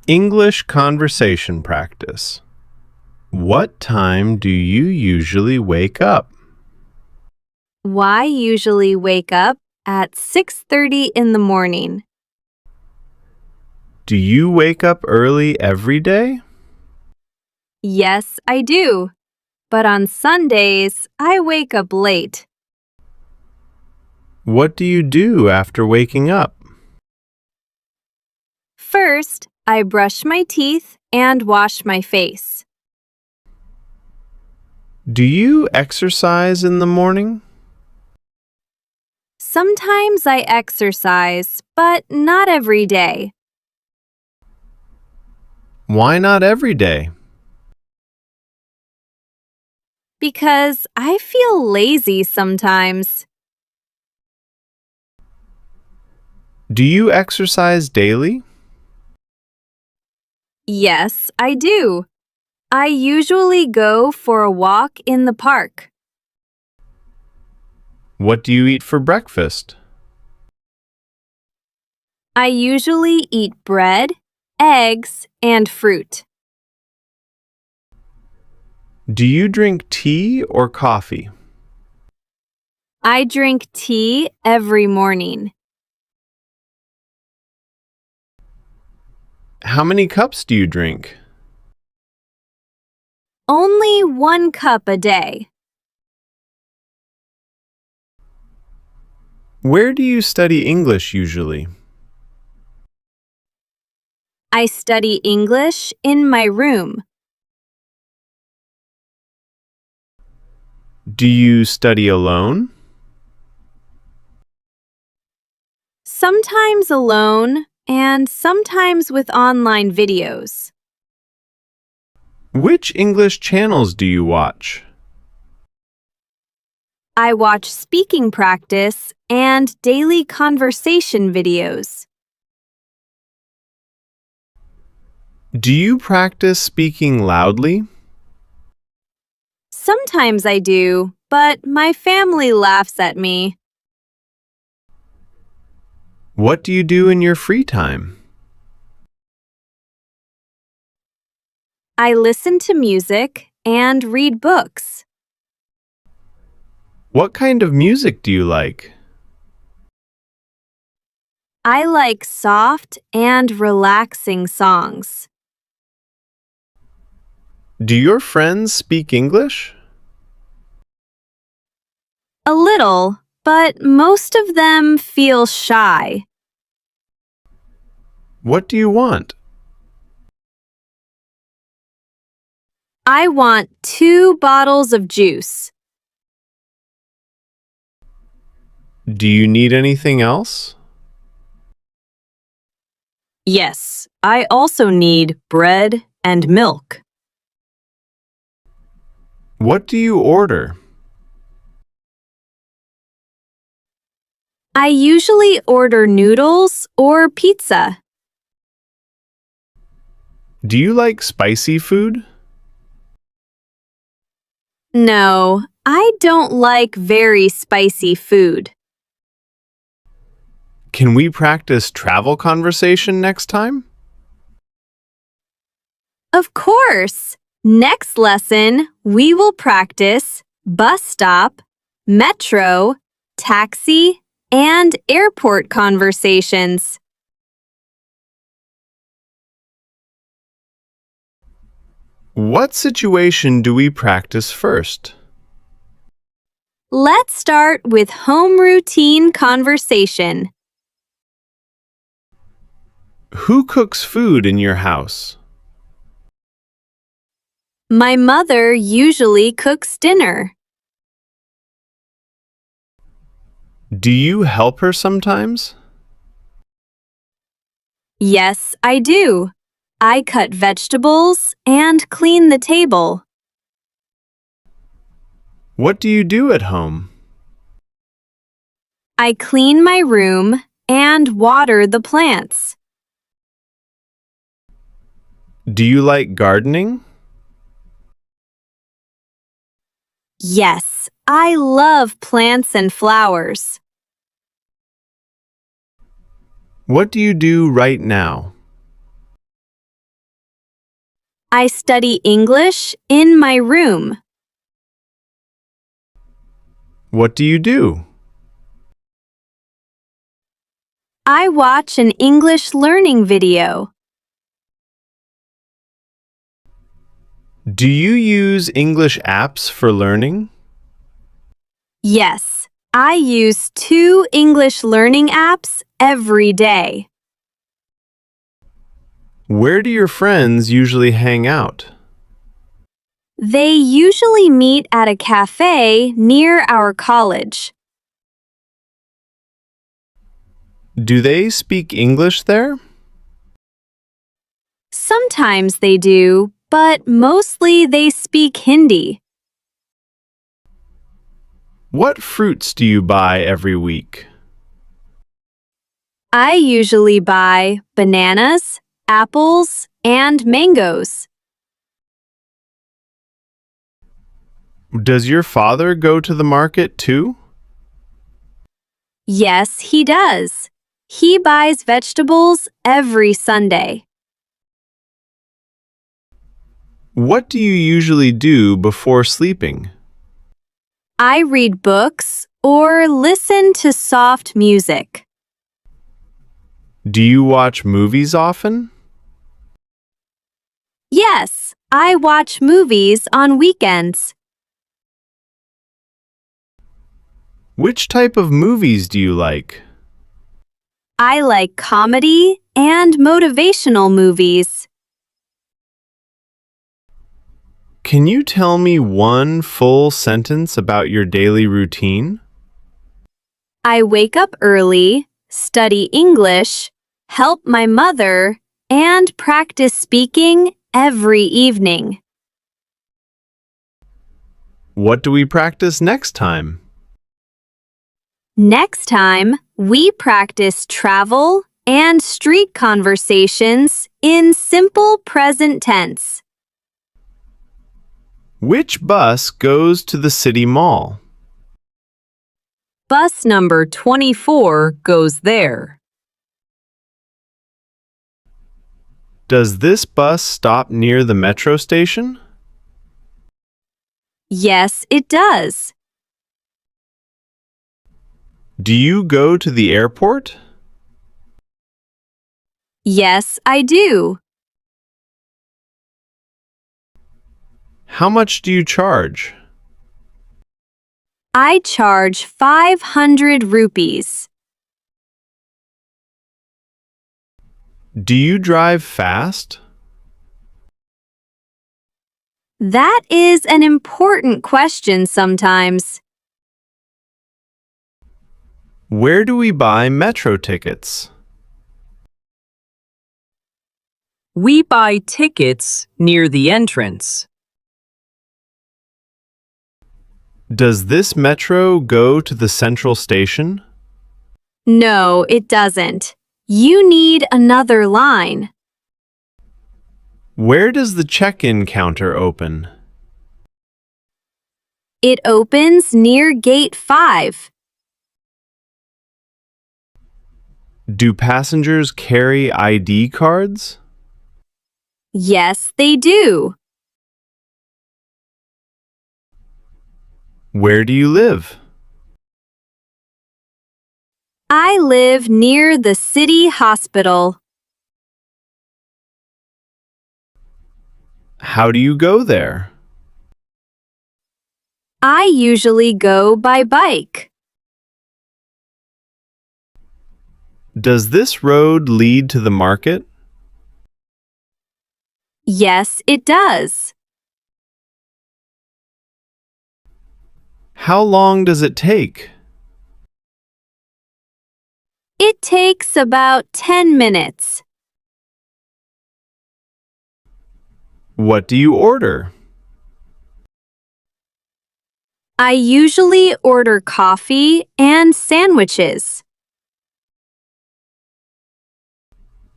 English conversation practice. What time do you usually wake up? I usually wake up at 6:30 in the morning. Do you wake up early every day? Yes, I do. But on Sundays, I wake up late. What do you do after waking up? First, I brush my teeth and wash my face. Do you exercise in the morning? Sometimes I exercise, but not every day. Why not every day? Because I feel lazy sometimes. Do you exercise daily? Yes, I do. I usually go for a walk in the park. What do you eat for breakfast? I usually eat bread, eggs, and fruit. Do you drink tea or coffee? I drink tea every morning. How many cups do you drink? Only 1 cup a day. Where do you study English usually? I study English in my room. Do you study alone? Sometimes alone and sometimes with online videos. Which English channels do you watch? I watch speaking practice and daily conversation videos. Do you practice speaking loudly? Sometimes I do, but my family laughs at me. What do you do in your free time? I listen to music and read books. What kind of music do you like? I like soft and relaxing songs. Do your friends speak English? A little, but most of them feel shy. What do you want? I want 2 bottles of juice. Do you need anything else? Yes, I also need bread and milk. What do you order? I usually order noodles or pizza. Do you like spicy food? No, I don't like very spicy food. Can we practice travel conversation next time? Of course! Next lesson, we will practice bus stop, metro, taxi, and airport conversations. What situation do we practice first? Let's start with home routine conversation. Who cooks food in your house? My mother usually cooks dinner. Do you help her sometimes? Yes, I do. I cut vegetables and clean the table. What do you do at home? I clean my room and water the plants. Do you like gardening? Yes, I love plants and flowers. What do you do right now? I study English in my room. What do you do? I watch an English learning video. Do you use English apps for learning? Yes, I use 2 English learning apps every day. Where do your friends usually hang out? They usually meet at a cafe near our college. Do they speak English there? Sometimes they do, but mostly they speak Hindi. What fruits do you buy every week? I usually buy bananas, apples, and mangoes. Does your father go to the market too? Yes, he does. He buys vegetables every Sunday. What do you usually do before sleeping? I read books or listen to soft music. Do you watch movies often? Yes, I watch movies on weekends. Which type of movies do you like? I like comedy and motivational movies. Can you tell me one full sentence about your daily routine? I wake up early, study English, help my mother, and practice speaking every evening. What do we practice next time? Next time, we practice travel and street conversations in simple present tense. Which bus goes to the city mall? Bus number 24 goes there. Does this bus stop near the metro station? Yes, it does. Do you go to the airport? Yes, I do. How much do you charge? I charge 500 rupees. Do you drive fast? That is an important question sometimes. Where do we buy metro tickets? We buy tickets near the entrance. Does this metro go to the central station? No, it doesn't. You need another line. Where does the check-in counter open? It opens near gate 5. Do passengers carry ID cards? Yes, they do. Where do you live? I live near the city hospital. How do you go there? I usually go by bike. Does this road lead to the market? Yes, it does. How long does it take? It takes about 10 minutes. What do you order? I usually order coffee and sandwiches.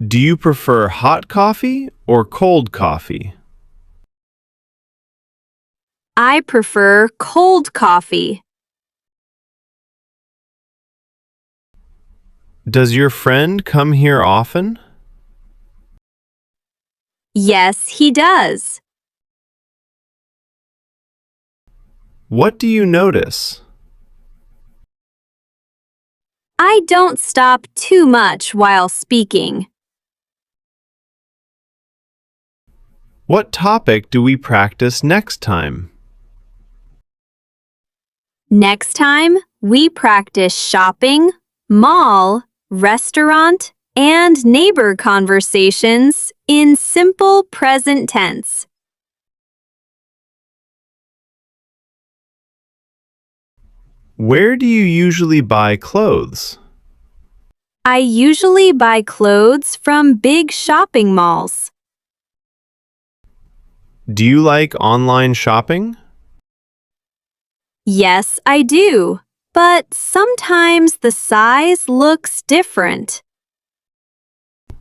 Do you prefer hot coffee or cold coffee? I prefer cold coffee. Does your friend come here often? Yes, he does. What do you notice? I don't stop too much while speaking. What topic do we practice next time? Next time, we practice shopping, mall, restaurant, and neighbor conversations in simple present tense. Where do you usually buy clothes? I usually buy clothes from big shopping malls. Do you like online shopping? Yes, I do, but sometimes the size looks different.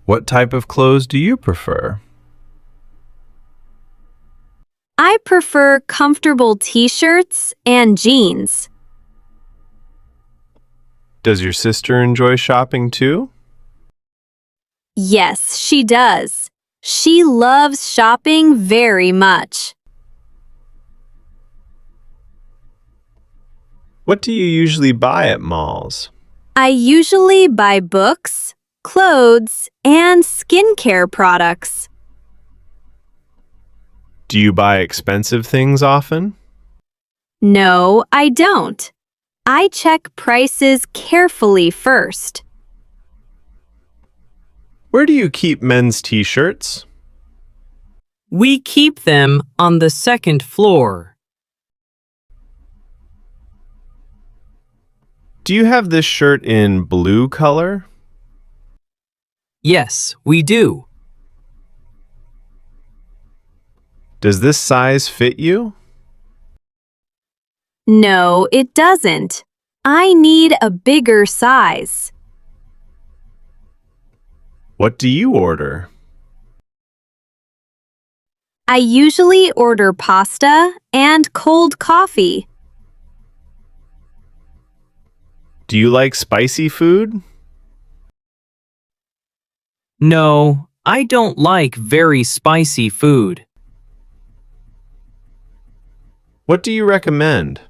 What type of clothes do you prefer? I prefer comfortable t-shirts and jeans. Does your sister enjoy shopping too? Yes, she does. She loves shopping very much. What do you usually buy at malls? I usually buy books, clothes, and skincare products. Do you buy expensive things often? No, I don't. I check prices carefully first. Where do you keep men's t-shirts? We keep them on the second floor. Do you have this shirt in blue color? Yes, we do. Does this size fit you? No, it doesn't. I need a bigger size. What do you order? I usually order pasta and cold coffee. Do you like spicy food? No, I don't like very spicy food. What do you recommend?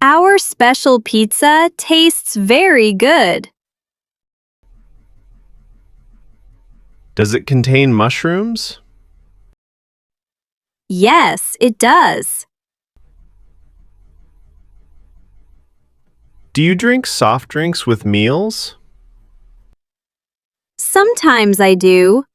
Our special pizza tastes very good. Does it contain mushrooms? Yes, it does. Do you drink soft drinks with meals? Sometimes I do,